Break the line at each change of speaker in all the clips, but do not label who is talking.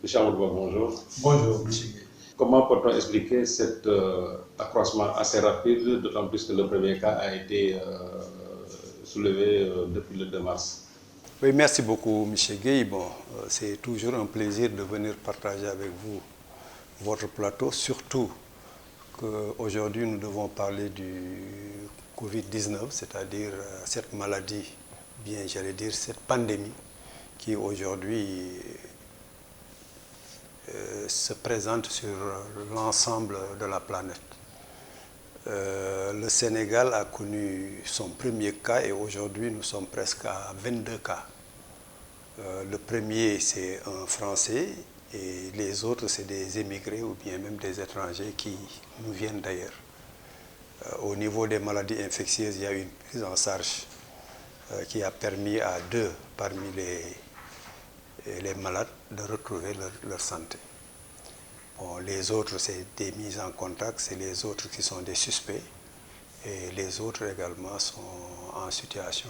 Monsieur Amadouba, bonjour.
Bonjour, monsieur Gueye.
Comment peut-on expliquer cet accroissement assez rapide, d'autant plus que le premier cas a été soulevé depuis le 2 mars?
Oui, merci beaucoup, monsieur Gueye. Bon, c'est toujours un plaisir de venir partager avec vous votre plateau, surtout qu'aujourd'hui nous devons parler du Covid-19, c'est-à-dire cette maladie, bien j'allais dire cette pandémie qui aujourd'hui se présente sur l'ensemble de la planète. Le Sénégal a connu son premier cas et aujourd'hui nous sommes presque à 22 cas. Le premier c'est un Français et les autres c'est des émigrés ou bien même des étrangers qui nous viennent d'ailleurs. Au niveau des maladies infectieuses, il y a une prise en charge qui a permis à 2 parmi les malades de retrouver leur santé. Bon, les autres, c'est des mises en contact, c'est les autres qui sont des suspects et les autres également sont en situation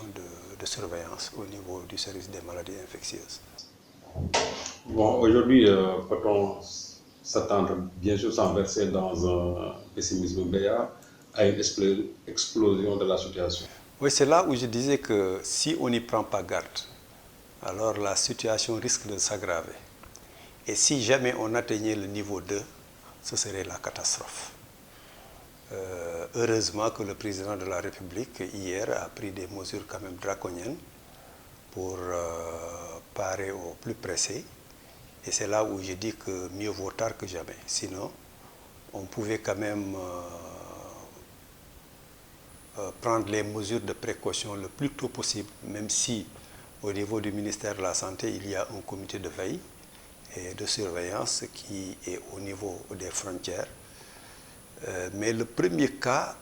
de surveillance au niveau du service des maladies infectieuses.
Bon, aujourd'hui, peut-on s'attendre, bien sûr sans verser dans un pessimisme béat, à une explosion de la situation?
Oui, c'est là où je disais que si on n'y prend pas garde, alors la situation risque de s'aggraver. Et si jamais on atteignait le niveau 2, ce serait la catastrophe. Heureusement que le président de la République, hier, a pris des mesures quand même draconiennes pour parer au plus pressé. Et c'est là où je dis que mieux vaut tard que jamais. Sinon, on pouvait quand même prendre les mesures de précaution le plus tôt possible, même si au niveau du ministère de la Santé, il y a un comité de veille et de surveillance qui est au niveau des frontières. Mais le premier cas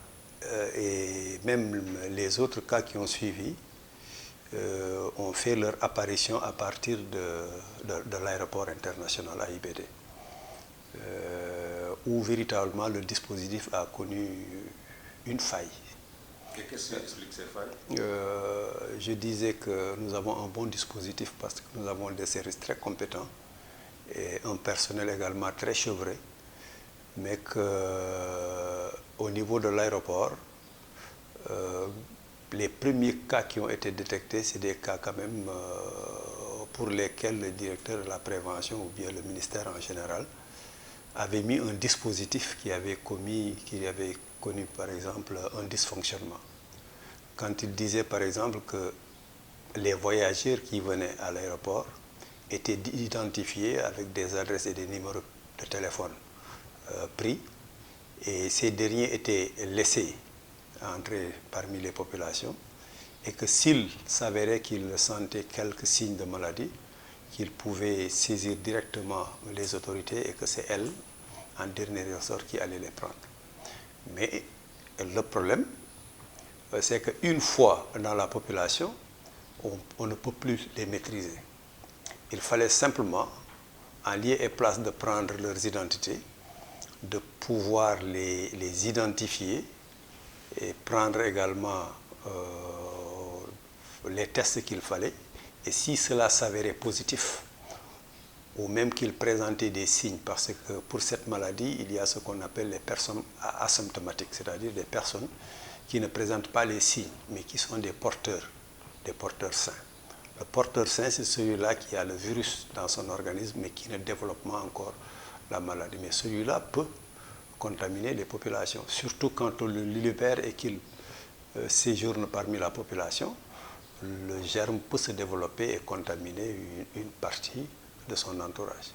et même les autres cas qui ont suivi ont fait leur apparition à partir de l'aéroport international AIBD, où véritablement le dispositif a connu une faille.
Et qu'est-ce qui explique ces failles?
Je disais que nous avons un bon dispositif parce que nous avons des services très compétents et un personnel également très chevré, mais qu'au niveau de l'aéroport, les premiers cas qui ont été détectés, c'est des cas quand même pour lesquels le directeur de la prévention ou bien le ministère en général avait mis un dispositif qui avait connu par exemple un dysfonctionnement. Quand il disait par exemple que les voyageurs qui venaient à l'aéroport étaient identifiés avec des adresses et des numéros de téléphone pris et ces derniers étaient laissés entrer parmi les populations et que s'il s'avérait qu'ils sentaient quelques signes de maladie, qu'ils pouvaient saisir directement les autorités et que c'est elles, en dernier ressort, qui allaient les prendre. Mais le problème, c'est qu'une fois dans la population, on ne peut plus les maîtriser. Il fallait simplement, en lieu et place de prendre leurs identités, de pouvoir les identifier et prendre également les tests qu'il fallait. Et si cela s'avérait positif, ou même qu'ils présentaient des signes, parce que pour cette maladie, il y a ce qu'on appelle les personnes asymptomatiques, c'est-à-dire des personnes qui ne présentent pas les signes, mais qui sont des porteurs sains. Le porteur sain, c'est celui-là qui a le virus dans son organisme, mais qui ne développe pas encore la maladie. Mais celui-là peut contaminer les populations, surtout quand on le libère et qu'il séjourne parmi la population. Le germe peut se développer et contaminer une partie de son entourage.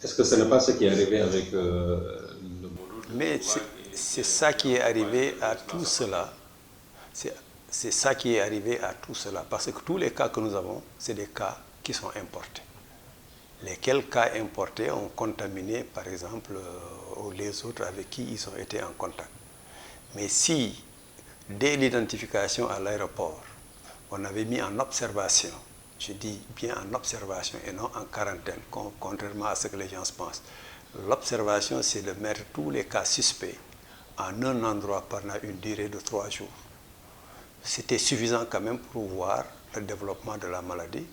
Est-ce que ce n'est pas ce qui est arrivé avec le module?
Mais c'est ça qui est arrivé à tout cela. C'est ça qui est arrivé à tout cela. Parce que tous les cas que nous avons, c'est des cas qui sont importés. Lesquels cas importés ont contaminé, par exemple, les autres avec qui ils ont été en contact. Mais si, dès l'identification à l'aéroport, on avait mis en observation, je dis bien en observation et non en quarantaine, contrairement à ce que les gens pensent. L'observation, c'est de mettre tous les cas suspects en un endroit pendant une durée de 3 jours. C'était suffisant quand même pour voir le développement de la maladie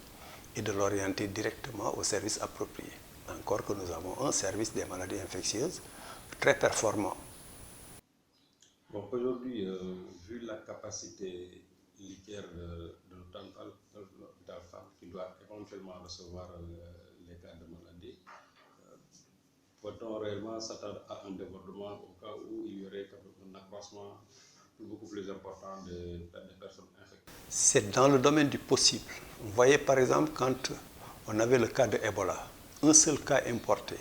et de l'orienter directement au service approprié. encore que nous avons un service des maladies infectieuses très performant.
Bon, aujourd'hui, vu la capacité litière de l'hôpital Fann, qui doit éventuellement recevoir les cas de maladie, peut-on réellement s'attendre à un débordement au cas où il y aurait un accroissement beaucoup plus important de personnes infectées?
C'est dans le domaine du possible. Vous voyez par exemple quand on avait le cas de Ebola, un seul cas importé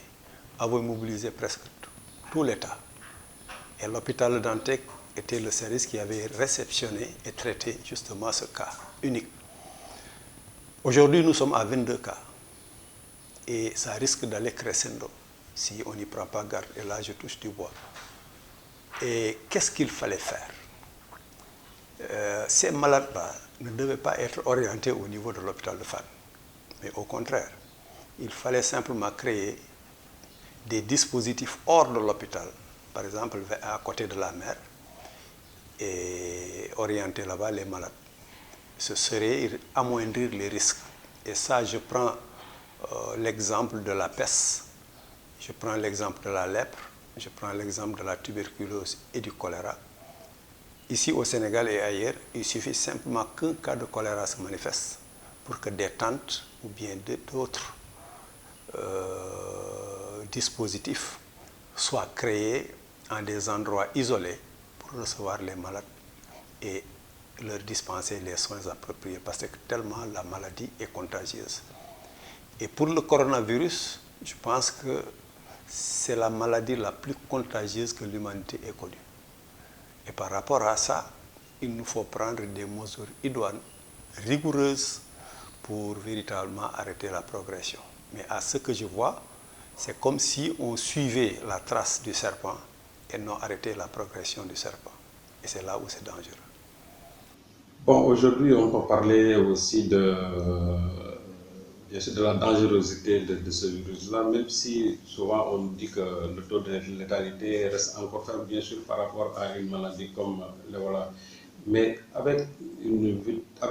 avait mobilisé presque tout l'État. Et l'hôpital de Dantec était le service qui avait réceptionné et traité justement ce cas unique. Aujourd'hui, nous sommes à 22 cas. Et ça risque d'aller crescendo si on n'y prend pas garde. Et là, je touche du bois. Et qu'est-ce qu'il fallait faire? Ces malades-là ne devaient pas être orientés au niveau de l'hôpital de Fann. Mais au contraire, il fallait simplement créer des dispositifs hors de l'hôpital, par exemple à côté de la mer, et orienter là-bas les malades. Ce serait amoindrir les risques. Et ça, je prends l'exemple de la peste, je prends l'exemple de la lèpre, je prends l'exemple de la tuberculose et du choléra. Ici au Sénégal et ailleurs, il suffit simplement qu'un cas de choléra se manifeste pour que des tentes ou bien d'autres dispositifs soient créés en des endroits isolés pour recevoir les malades et leur dispenser les soins appropriés parce que tellement la maladie est contagieuse. Et pour le coronavirus, je pense que c'est la maladie la plus contagieuse que l'humanité ait connue. Et par rapport à ça, il nous faut prendre des mesures idoines, rigoureuses, pour véritablement arrêter la progression. Mais à ce que je vois, c'est comme si on suivait la trace du serpent et non arrêté la progression du serpent. Et c'est là où c'est dangereux.
Bon, aujourd'hui, on peut parler aussi bien sûr, de la dangerosité de ce virus-là, même si souvent on dit que le taux de létalité reste encore faible, bien sûr, par rapport à une maladie comme l'Ebola. Mais avec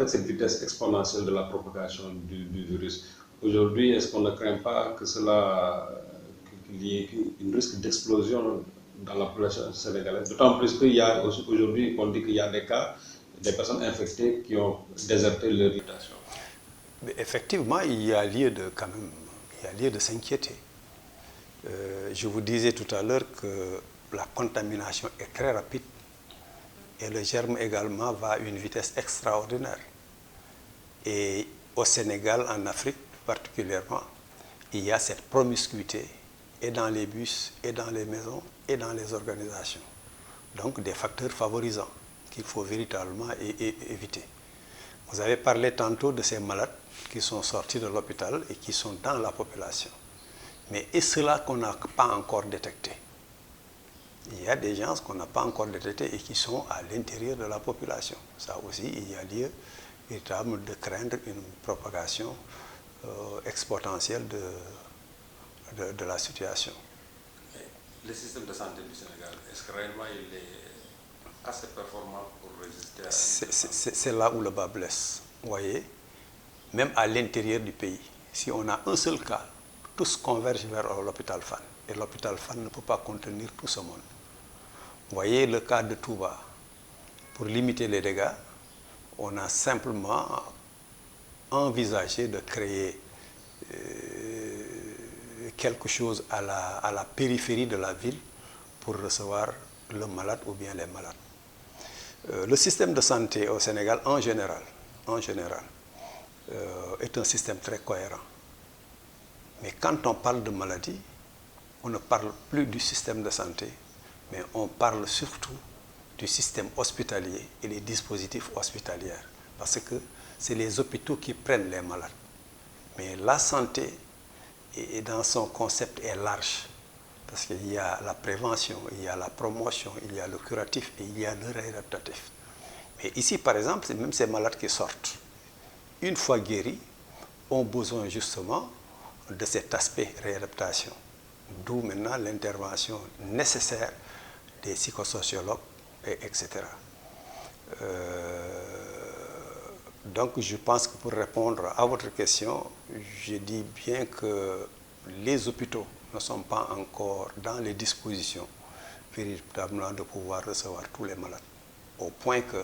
cette vitesse exponentielle de la propagation du virus, aujourd'hui, est-ce qu'on ne craint pas que qu'il y ait un risque d'explosion dans la population sénégalaise? D'autant plus qu'il y a aujourd'hui, on dit qu'il y a des cas, des personnes infectées qui ont déserté leur habitation.
Mais effectivement, il y a lieu de s'inquiéter. Je vous disais tout à l'heure que la contamination est très rapide et le germe également va à une vitesse extraordinaire. Et au Sénégal, en Afrique particulièrement, il y a cette promiscuité et dans les bus, et dans les maisons, et dans les organisations. Donc des facteurs favorisants qu'il faut véritablement éviter. Vous avez parlé tantôt de ces malades qui sont sortis de l'hôpital et qui sont dans la population. Mais est cela qu'on n'a pas encore détecté? Il y a des gens qu'on n'a pas encore détectés et qui sont à l'intérieur de la population. Ça aussi, il y a lieu véritablement de craindre une propagation exponentielle de la situation.
Mais le système de santé du Sénégal, est-ce que réellement il est assez performant pour résister à...
C'est là où le bas blesse. Vous voyez, même à l'intérieur du pays, si on a un seul cas, tous convergent vers l'hôpital Fann. Et l'hôpital Fann ne peut pas contenir tout ce monde. Vous voyez le cas de Touba. Pour limiter les dégâts, on a simplement envisagé de créer quelque chose à la périphérie de la ville pour recevoir le malade ou bien les malades. Le système de santé au Sénégal, en général, est un système très cohérent. Mais quand on parle de maladie, on ne parle plus du système de santé, mais on parle surtout du système hospitalier et les dispositifs hospitaliers. Parce que c'est les hôpitaux qui prennent les malades. Mais la santé, dans son concept, est large. Parce qu'il y a la prévention, il y a la promotion, il y a le curatif et il y a le réadaptatif. Mais ici, par exemple, c'est même ces malades qui sortent, une fois guéris, ont besoin justement de cet aspect réadaptation. D'où maintenant l'intervention nécessaire des psychosociologues, etc. Donc je pense que pour répondre à votre question, je dis bien que les hôpitaux ne sont pas encore dans les dispositions véritablement de pouvoir recevoir tous les malades. Au point que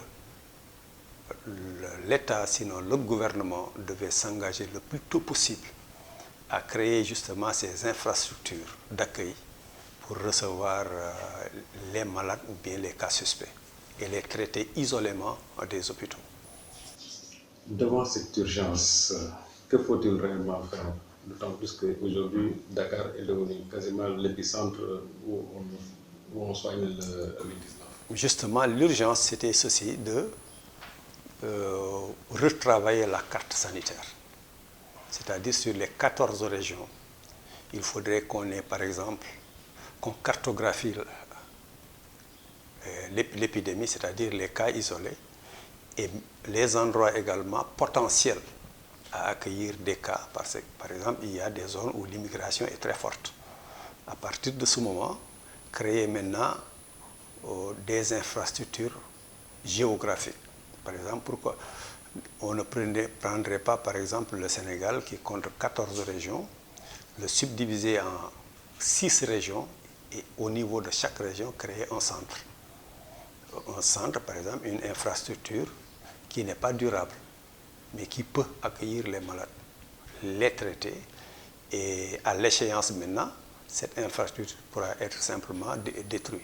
l'État, sinon le gouvernement, devait s'engager le plus tôt possible à créer justement ces infrastructures d'accueil pour recevoir les malades ou bien les cas suspects et les traiter isolément des hôpitaux.
Devant cette urgence, que faut-il réellement faire? D'autant plus qu'aujourd'hui, Dakar est devenu quasiment l'épicentre où on soigne le 19.
Justement, l'urgence, c'était ceci, de retravailler la carte sanitaire. C'est-à-dire sur les 14 régions, il faudrait qu'on ait, par exemple, qu'on cartographie l'épidémie, c'est-à-dire les cas isolés, et les endroits également potentiels à accueillir des cas. Parce que, par exemple, il y a des zones où l'immigration est très forte. À partir de ce moment, créer maintenant des infrastructures géographiques. Par exemple, pourquoi on ne prendrait pas, par exemple, le Sénégal qui compte 14 régions, le subdiviser en 6 régions et au niveau de chaque région, créer un centre. Un centre, par exemple, une infrastructure qui n'est pas durable, mais qui peut accueillir les malades, les traiter, et à l'échéance maintenant, cette infrastructure pourra être simplement détruite.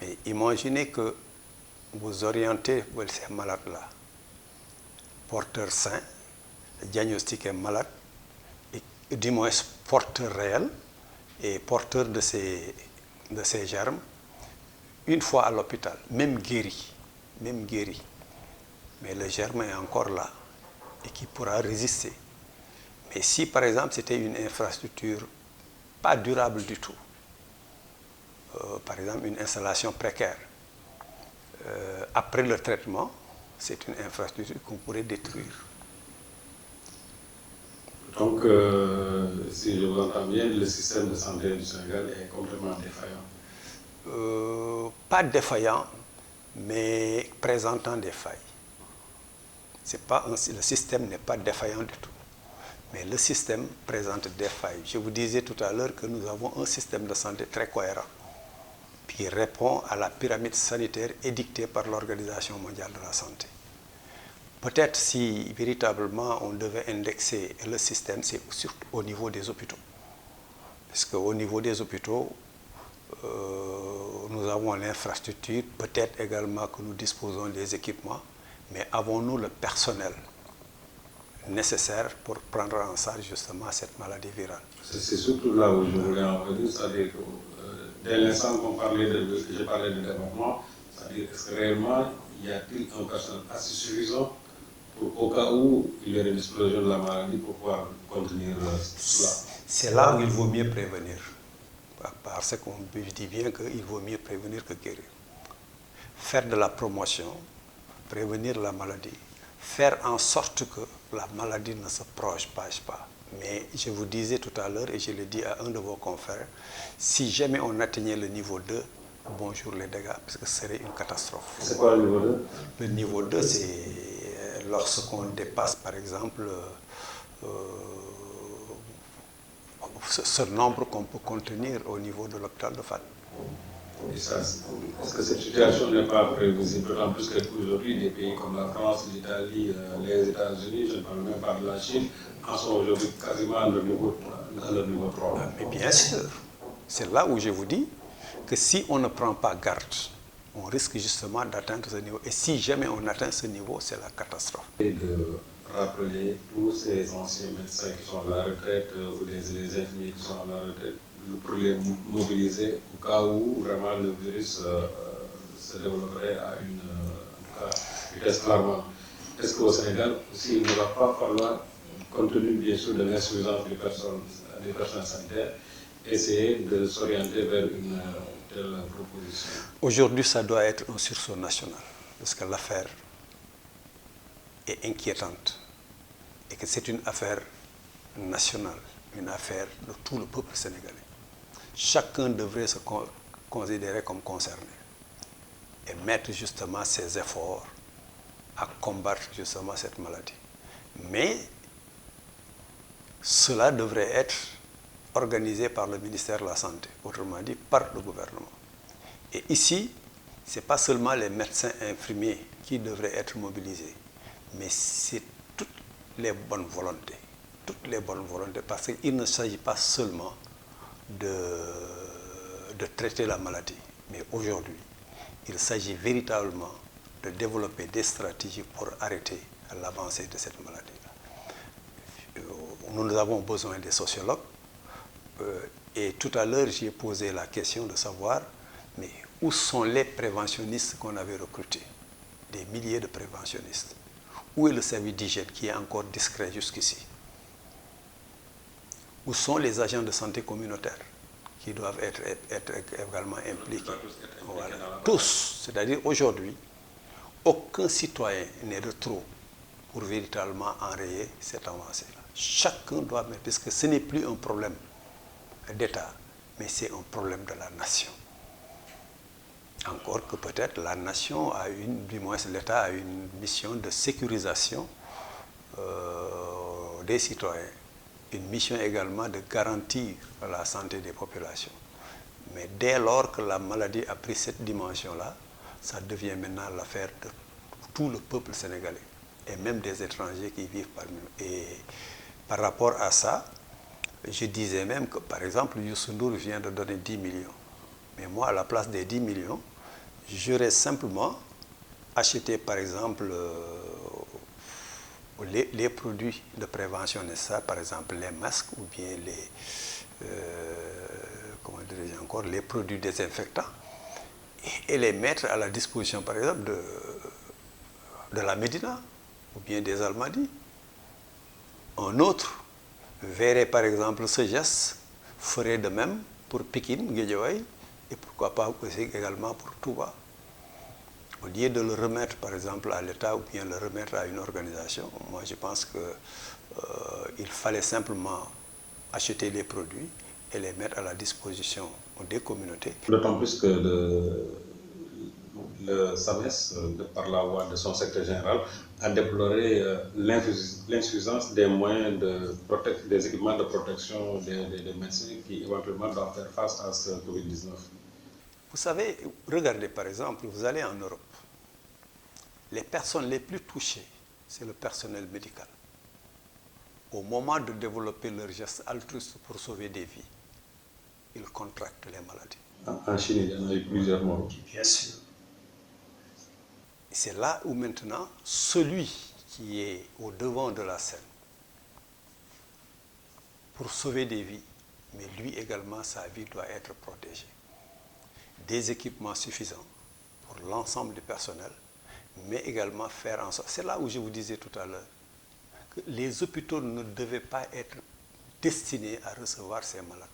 Mais imaginez que vous orientez ces malades-là, porteurs sains, diagnostiqués malades, et du moins porteurs réels et porteurs de ces germes, une fois à l'hôpital, même guéris. Mais le germe est encore là et qui pourra résister. Mais si par exemple c'était une infrastructure pas durable du tout, par exemple une installation précaire, après le traitement, c'est une infrastructure qu'on pourrait détruire.
Donc, si je vous entends bien, le système de santé du Sénégal est complètement défaillant.
Pas défaillant, mais présentant des failles. Le système n'est pas défaillant du tout, mais le système présente des failles. Je vous disais tout à l'heure que nous avons un système de santé très cohérent qui répond à la pyramide sanitaire édictée par l'Organisation mondiale de la santé. Peut-être si véritablement on devait indexer le système, c'est surtout au niveau des hôpitaux. Parce qu'au niveau des hôpitaux, nous avons l'infrastructure, peut-être également que nous disposons des équipements, mais avons-nous le personnel nécessaire pour prendre en charge justement cette maladie virale?
C'est surtout là où je voulais en venir, c'est-à-dire que dès l'instant qu'on parlait je parlais de développement, c'est-à-dire est-ce que réellement y a-t-il un personnel assez suffisant au cas où il y aurait une explosion de la maladie pour pouvoir contenir cela?
C'est là où il vaut mieux prévenir. Parce qu'on dit bien qu'il vaut mieux prévenir que guérir. Faire de la promotion, prévenir la maladie, faire en sorte que la maladie ne se propage pas. Mais je vous disais tout à l'heure, et je l'ai dit à un de vos confrères, si jamais on atteignait le niveau 2, bonjour les dégâts, parce que ce serait une catastrophe.
C'est quoi le niveau 2?
Le niveau 2, c'est lorsqu'on dépasse, par exemple, ce nombre qu'on peut contenir au niveau de l'hôpital de Fann.
Est-ce que cette situation n'est pas prévisible? D'autant plus qu'aujourd'hui, des pays comme la France, l'Italie, les États-Unis, je ne parle même pas de la Chine, en sont aujourd'hui quasiment à leur niveau 3.
Mais bien sûr, c'est là où je vous dis que si on ne prend pas garde, on risque justement d'atteindre ce niveau. Et si jamais on atteint ce niveau, c'est la catastrophe.
Et de rappeler tous ces anciens médecins qui sont à la retraite ou les infirmiers qui sont à la retraite pour les mobiliser au cas où vraiment le virus se développerait à une vitesse alarmante. Est-ce qu'au Sénégal aussi, il ne va pas falloir, compte tenu bien sûr de l'insuffisance des personnels sanitaires, essayer de s'orienter vers une telle proposition?
Aujourd'hui, ça doit être un sursaut national, parce que l'affaire est inquiétante et que c'est une affaire nationale, une affaire de tout le peuple sénégalais. Chacun devrait se considérer comme concerné et mettre justement ses efforts à combattre justement cette maladie. Mais cela devrait être organisées par le ministère de la Santé, autrement dit par le gouvernement. Et ici, ce n'est pas seulement les médecins infirmiers qui devraient être mobilisés, mais c'est toutes les bonnes volontés. Toutes les bonnes volontés, parce qu'il ne s'agit pas seulement de traiter la maladie, mais aujourd'hui, il s'agit véritablement de développer des stratégies pour arrêter l'avancée de cette maladie-là. Nous avons besoin des sociologues, et tout à l'heure, j'ai posé la question de savoir, mais où sont les préventionnistes qu'on avait recrutés? Des milliers de préventionnistes. Où est le service d'hygiène qui est encore discret jusqu'ici? Où sont les agents de santé communautaire qui doivent être également impliqués? Voilà. Tous, c'est-à-dire aujourd'hui, aucun citoyen n'est de trop pour véritablement enrayer cette avancée-là. Chacun doit mettre, parce que ce n'est plus un problème d'État, mais c'est un problème de la nation. Encore que peut-être la nation a du moins l'État a une mission de sécurisation des citoyens, une mission également de garantir la santé des populations. Mais dès lors que la maladie a pris cette dimension-là, ça devient maintenant l'affaire de tout le peuple sénégalais, et même des étrangers qui vivent parmi nous. Et par rapport à ça, je disais même que, par exemple, Youssou Ndour vient de donner 10 millions. Mais moi, à la place des 10 millions, j'aurais simplement acheté, par exemple, les produits de prévention nécessaires, par exemple les masques ou bien les produits désinfectants, et les mettre à la disposition, par exemple, de la Médina ou bien des Almadies. Un autre verrait, par exemple, ce geste, ferait de même pour Pikine, Guédiawaye, et pourquoi pas aussi également pour Touba. Au lieu de le remettre, par exemple, à l'État ou bien le remettre à une organisation, moi je pense qu'il fallait simplement acheter les produits et les mettre à la disposition des communautés.
D'autant plus que le SAMES, par la voix de son secrétaire général, a déploré l'insuffisance des moyens des équipements de protection des médecins qui éventuellement doivent faire face à ce Covid-19.
Vous savez, regardez par exemple, vous allez en Europe, les personnes les plus touchées, c'est le personnel médical. Au moment de développer leur geste altruiste pour sauver des vies, ils contractent les maladies.
En Chine, il y en a eu plusieurs morts.
Bien sûr. C'est là où maintenant, celui qui est au devant de la scène pour sauver des vies, mais lui également, sa vie doit être protégée. Des équipements suffisants pour l'ensemble du personnel, mais également faire en sorte. C'est là où je vous disais tout à l'heure que les hôpitaux ne devaient pas être destinés à recevoir ces malades.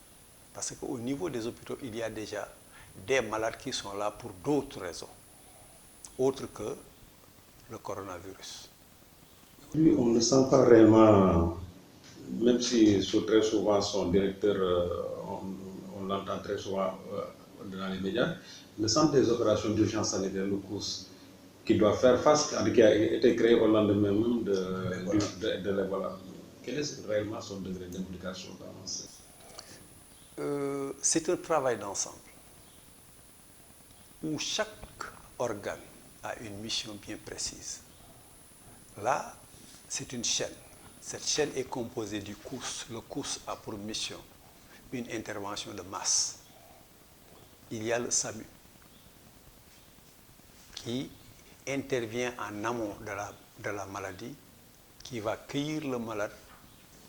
Parce qu'au niveau des hôpitaux, il y a déjà des malades qui sont là pour d'autres raisons, autres que le coronavirus.
Lui, on ne sent pas réellement, même si très souvent son directeur, on l'entend très souvent dans les médias, le centre des opérations d'urgence sanitaire, le COUS, qui doit faire face, qui a été créé au lendemain même de l'Ebola. Quel est réellement son degré d'implication dans ça?
C'est un travail d'ensemble où chaque organe a une mission bien précise. Là, c'est une chaîne. Cette chaîne est composée du COUS. Le COUS a pour mission une intervention de masse. Il y a le SAMU qui intervient en amont de la maladie, qui va cueillir le malade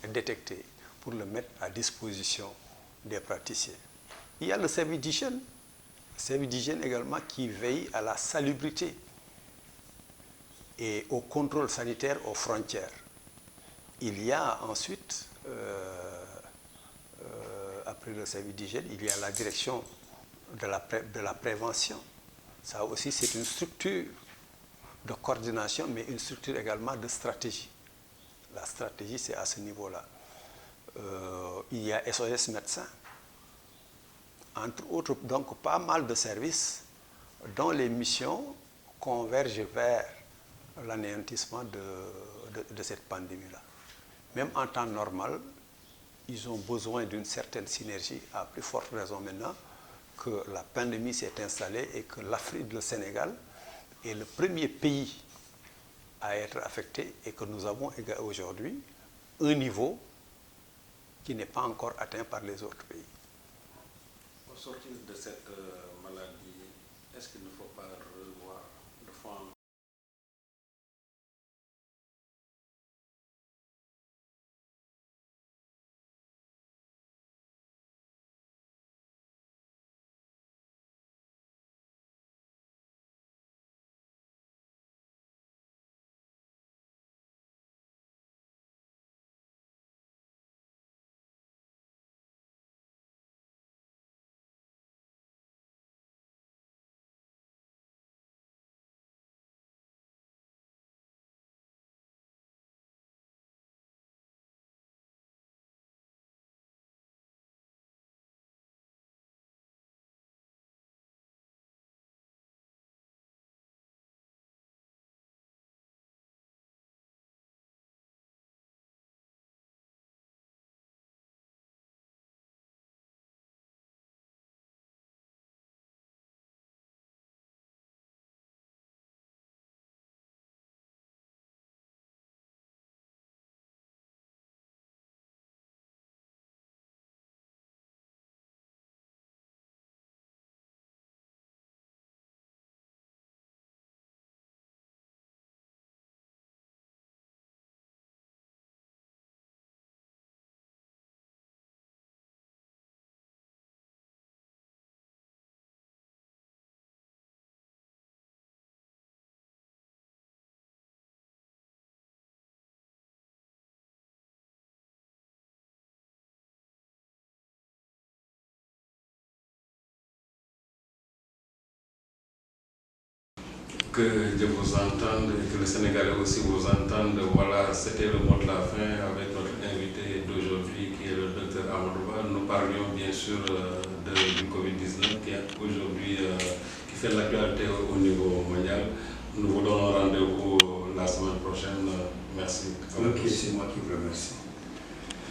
et détecter pour le mettre à disposition des praticiens. Il y a le service d'hygiène également qui veille à la salubrité et au contrôle sanitaire aux frontières. Il y a ensuite, après le service d'hygiène, il y a la direction de la prévention. Ça aussi, c'est une structure de coordination, mais une structure également de stratégie. La stratégie, c'est à ce niveau-là. Il y a SOS médecins, entre autres, donc pas mal de services dont les missions convergent vers l'anéantissement de cette pandémie-là. Même en temps normal, ils ont besoin d'une certaine synergie, à plus forte raison maintenant que la pandémie s'est installée et que l'Afrique, le Sénégal, est le premier pays à être affecté et que nous avons aujourd'hui un niveau qui n'est pas encore atteint par les autres pays.
Au sortir de cette maladie, est-ce qu'il ne faut pas revoir de fond en que Dieu vous entende et que le Sénégalais aussi vous entende. Voilà, c'était le mot de la fin avec notre invité d'aujourd'hui qui est le docteur Amadou Ba. Nous parlions bien sûr du Covid-19 qui est aujourd'hui qui fait l'actualité au niveau mondial. Nous vous donnons rendez-vous la semaine prochaine. Merci.
Ok, c'est moi qui vous remercie.